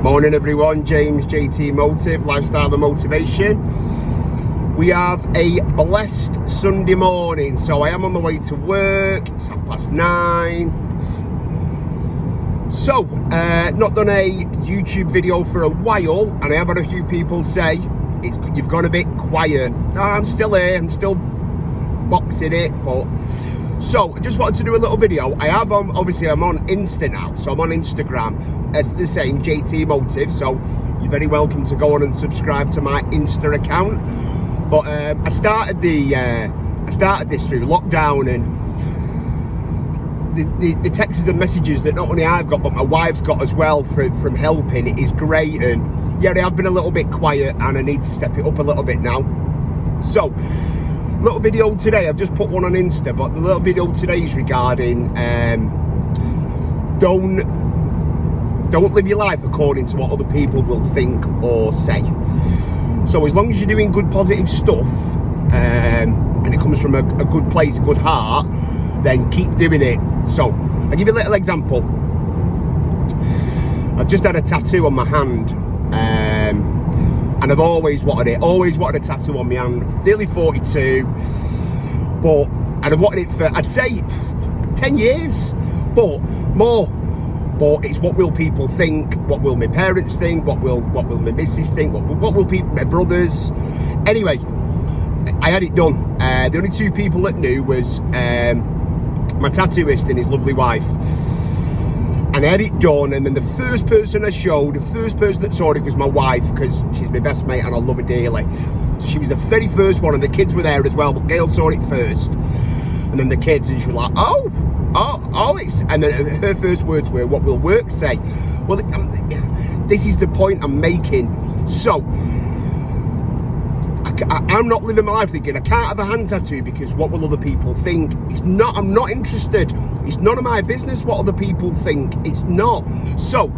Morning everyone, James JT Motive, Lifestyle and Motivation. We have a blessed Sunday morning, so I am on the way to work. It's 9:30. So, not done a YouTube video for a while, and I have had a few people say, you've gone a bit quiet. No, I'm still here, I'm still boxing it, but... So, I just wanted to do a little video. I have, obviously, I'm on Insta now, so I'm on Instagram. It's the same, JT Motive, so you're very welcome to go on and subscribe to my Insta account. But I started this through lockdown, and the texts and messages that not only I've got, but my wife's got as well from helping, it is great. And yeah, I have been a little bit quiet, and I need to step it up a little bit now. So, little video today, I've just put one on Insta, but the little video today is regarding don't live your life according to what other people will think or say. So as long as you're doing good positive stuff, and it comes from a good place, a good heart, then keep doing it. So I'll give you a little example. I've just had a tattoo on my hand, and I've always wanted a tattoo on my hand. Nearly 42, and I've wanted it for, I'd say, 10 years, but more. But it's what will people think? What will my parents think? What will my missus think? What will people, my brothers? Anyway, I had it done. The only two people that knew was my tattooist and his lovely wife. And I had it done, and then the first person that saw it was my wife, because she's my best mate and I love her dearly. So she was the very first one, and the kids were there as well, but Gail saw it first. And then the kids, and she was like, oh, it's... And then her first words were, what will work say? Well, this is the point I'm making. So, I'm not living my life thinking I can't have a hand tattoo because what will other people think? I'm not interested. It's none of my business what other people think. It's not. So,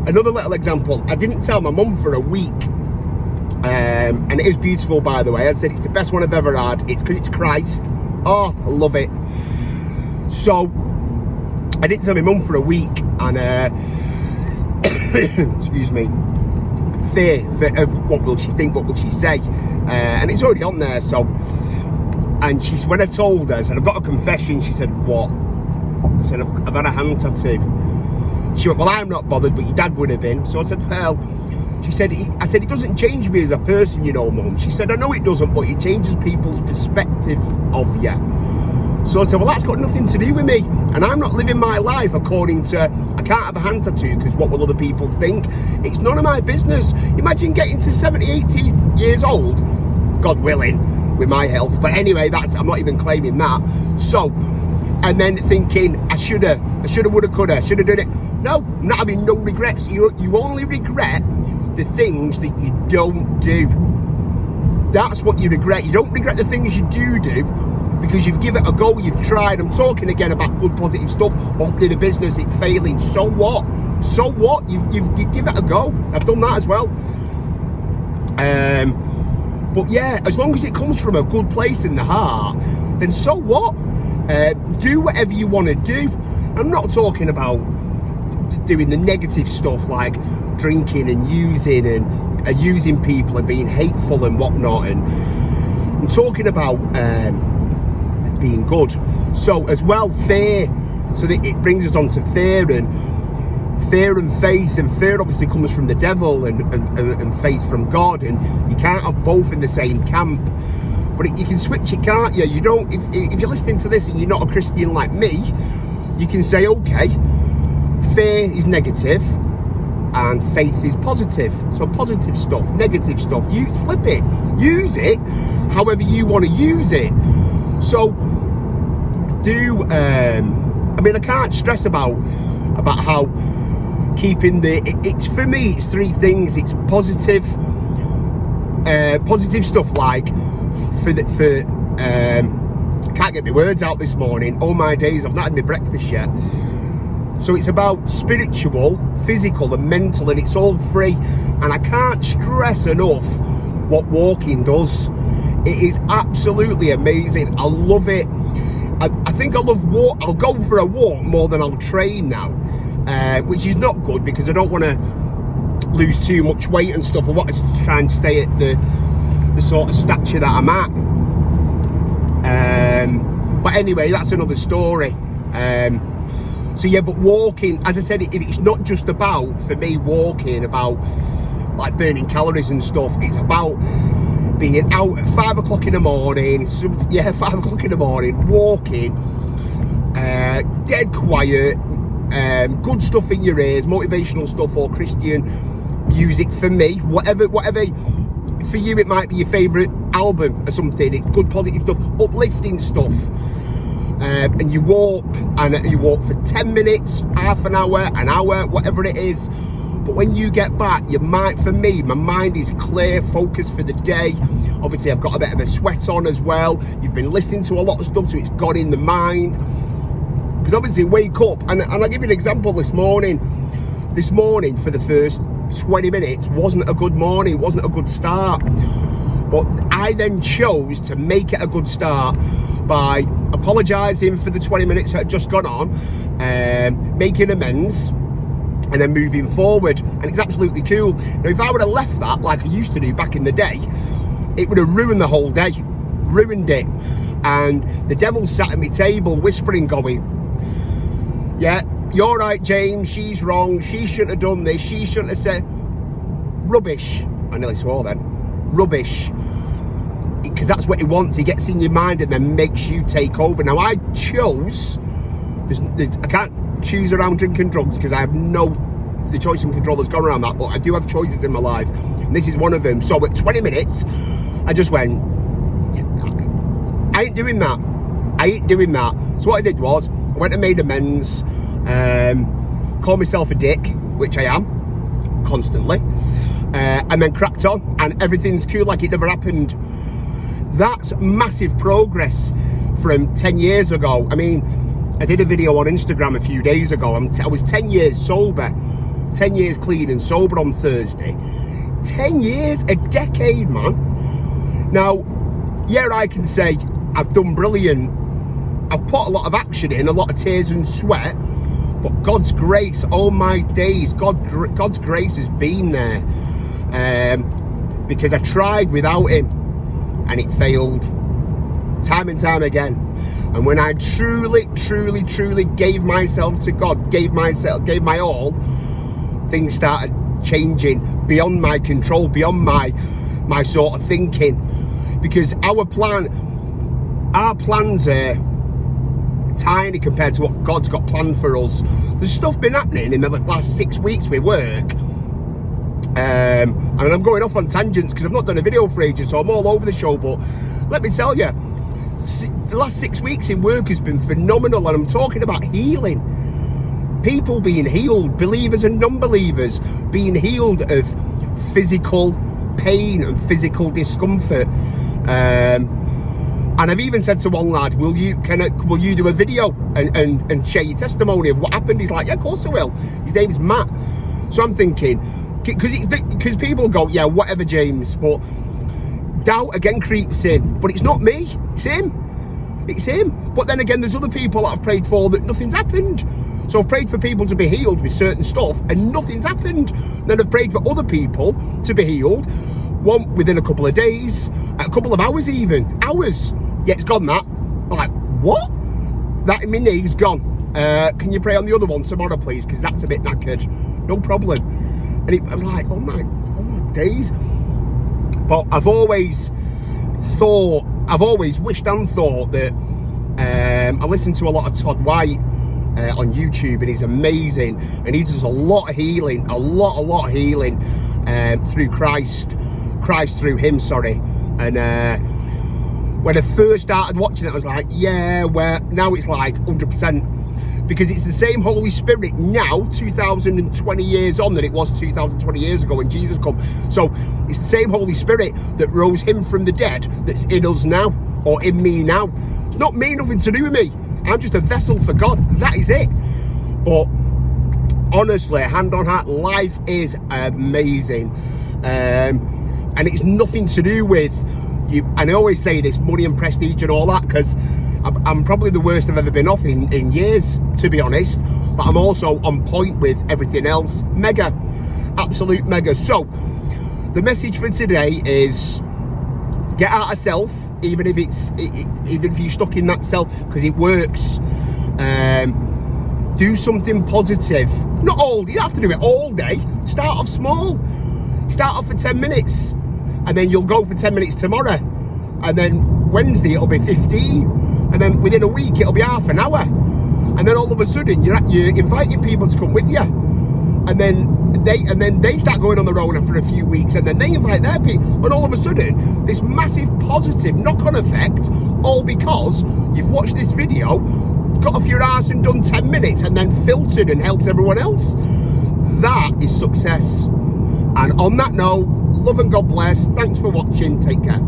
another little example. I didn't tell my mum for a week. And it is beautiful, by the way. I said it's the best one I've ever had. It's because it's Christ. Oh, I love it. So, I didn't tell my mum for a week. And, excuse me. Fear of what will she think, what will she say, and it's already on there. So, and when I told her, I said, I've got a confession. She said, what? I said, I've had a hand tattoo. She went, well, I'm not bothered, but your dad would have been. So I said, well, she said, I said, it doesn't change me as a person, you know, Mum. She said, I know it doesn't, but it changes people's perspective of you. So I said, well, that's got nothing to do with me, and I'm not living my life according to, I can't have a hand tattoo because what will other people think? It's none of my business. Imagine getting to 70, 80 years old, God willing, with my health. But anyway, I'm not even claiming that. So, and then thinking, I shoulda, woulda, coulda, shoulda done it. No, I'm not having no regrets. You only regret the things that you don't do. That's what you regret. You don't regret the things you do, because you've given it a go, you've tried. I'm talking again about good positive stuff, opening a business, it failing. So what? So what? You give it a go. I've done that as well. But yeah, as long as it comes from a good place in the heart, then so what? Do whatever you want to do. I'm not talking about doing the negative stuff like drinking and using people and being hateful and whatnot. And I'm talking about being good. So as well, fear. So that it brings us on to fear and faith, and fear obviously comes from the devil, and faith from God, and you can't have both in the same camp. But you can switch it, can't you? You don't, if you're listening to this and you're not a Christian like me, you can say, okay, fear is negative and faith is positive. So positive stuff, negative stuff, you flip it, use it however you want to use it. So I mean, I can't stress about how keeping it's for me, it's three things. It's positive stuff, like I can't get my words out this morning. Oh my days, I've not had my breakfast yet. So it's about spiritual, physical and mental, and it's all free. And I can't stress enough what walking does. It is absolutely amazing. I love it. I think I love walk. I'll go for a walk more than I'll train now, which is not good because I don't want to lose too much weight and stuff. I wanted to try and stay at the sort of stature that I'm at. But anyway, that's another story. So yeah, but walking, as I said, it's not just about, for me, walking about like burning calories and stuff. It's about being out at 5 o'clock in the morning, 5 o'clock in the morning, walking, dead quiet, good stuff in your ears, motivational stuff or Christian music for me, whatever, for you it might be your favourite album or something. It's good positive stuff, uplifting stuff. And you walk for 10 minutes, half an hour, whatever it is. But when you get back, my mind is clear, focused for the day. Obviously, I've got a bit of a sweat on as well. You've been listening to a lot of stuff, so it's got in the mind. Because obviously, wake up, and I'll give you an example this morning. This morning, for the first 20 minutes, wasn't a good morning, wasn't a good start. But I then chose to make it a good start by apologising for the 20 minutes that had just gone on, making amends, and then moving forward. And it's absolutely cool. Now, if I would have left that like I used to do back in the day, it would have ruined the whole day, ruined it. And the devil sat at my table whispering, going, yeah, you're right, James, she's wrong, she shouldn't have done this, she shouldn't have said, rubbish. I nearly swore then, rubbish. Because that's what he wants. He gets in your mind and then makes you take over. Now, I chose, I can't choose around drinking drugs because I have the choice and control that's gone around that, but I do have choices in my life, and this is one of them. So at 20 minutes, I just went, I ain't doing that. So what I did was, I went and made amends, called myself a dick, which I am, constantly, and then cracked on, and everything's cool like it never happened. That's massive progress from 10 years ago. I mean, I did a video on Instagram a few days ago. I was 10 years sober, 10 years clean and sober on Thursday. 10 years, a decade, man. Now, yeah, I can say I've done brilliant. I've put a lot of action in, a lot of tears and sweat, but God's grace, all my days, God's grace has been there, because I tried without him. And it failed time and time again. And when I truly gave myself to God, gave my all, things started changing beyond my control, beyond my sort of thinking. Because our plans are tiny compared to what God's got planned for us. There's stuff been happening in the last 6 weeks with work. And I'm going off on tangents because I've not done a video for ages, so I'm all over the show. But let me tell you, the last 6 weeks in work has been phenomenal, and I'm talking about healing. People being healed, believers and non-believers being healed of physical pain and physical discomfort. And I've even said to one lad, will you do a video and share your testimony of what happened? He's like, yeah, of course I will. His name's Matt. So I'm thinking, because people go, yeah, whatever, James, but doubt again creeps in. But it's not me, it's him. But then again, there's other people that I've prayed for that nothing's happened. So I've prayed for people to be healed with certain stuff and nothing's happened. Then I've prayed for other people to be healed, one within a couple of days, a couple of hours even, hours. Yeah, it's gone, that. I'm like, what? That in my knee is gone. Can you pray on the other one tomorrow, please? Because that's a bit knackered. No problem. And I was like, oh my days. But I've always wished and thought that, I listen to a lot of Todd White on YouTube, and he's amazing, and he does a lot of healing, a lot of healing through Christ through him, sorry. And when I first started watching it, I was like, yeah, where now it's like 100%, because it's the same Holy Spirit now, 2020 years on, than it was 2020 years ago when Jesus come. So it's the same Holy Spirit that rose him from the dead that's in us now, or in me now. It's not me, nothing to do with me. I'm just a vessel for God. That is it. But honestly, hand on heart, life is amazing. And it's nothing to do with you. And I always say this, money and prestige and all that, because I'm probably the worst I've ever been off in years, to be honest. But I'm also on point with everything else. Mega. absolute mega. So the message for today is get out of self, even if you're stuck in that self, because it works. Do something positive. Not all, you don't have to do it all day. Start off small. Start off for 10 minutes, and then you'll go for 10 minutes tomorrow, and then Wednesday it'll be 15, and then within a week it'll be half an hour, and then all of a sudden you're inviting people to come with you, and then they start going on their own after a few weeks, and then they invite their people, and all of a sudden this massive positive knock-on effect, all because you've watched this video, got off your arse and done 10 minutes, and then filtered and helped everyone else. That is success. And on that note, love and God bless. Thanks for watching. Take care.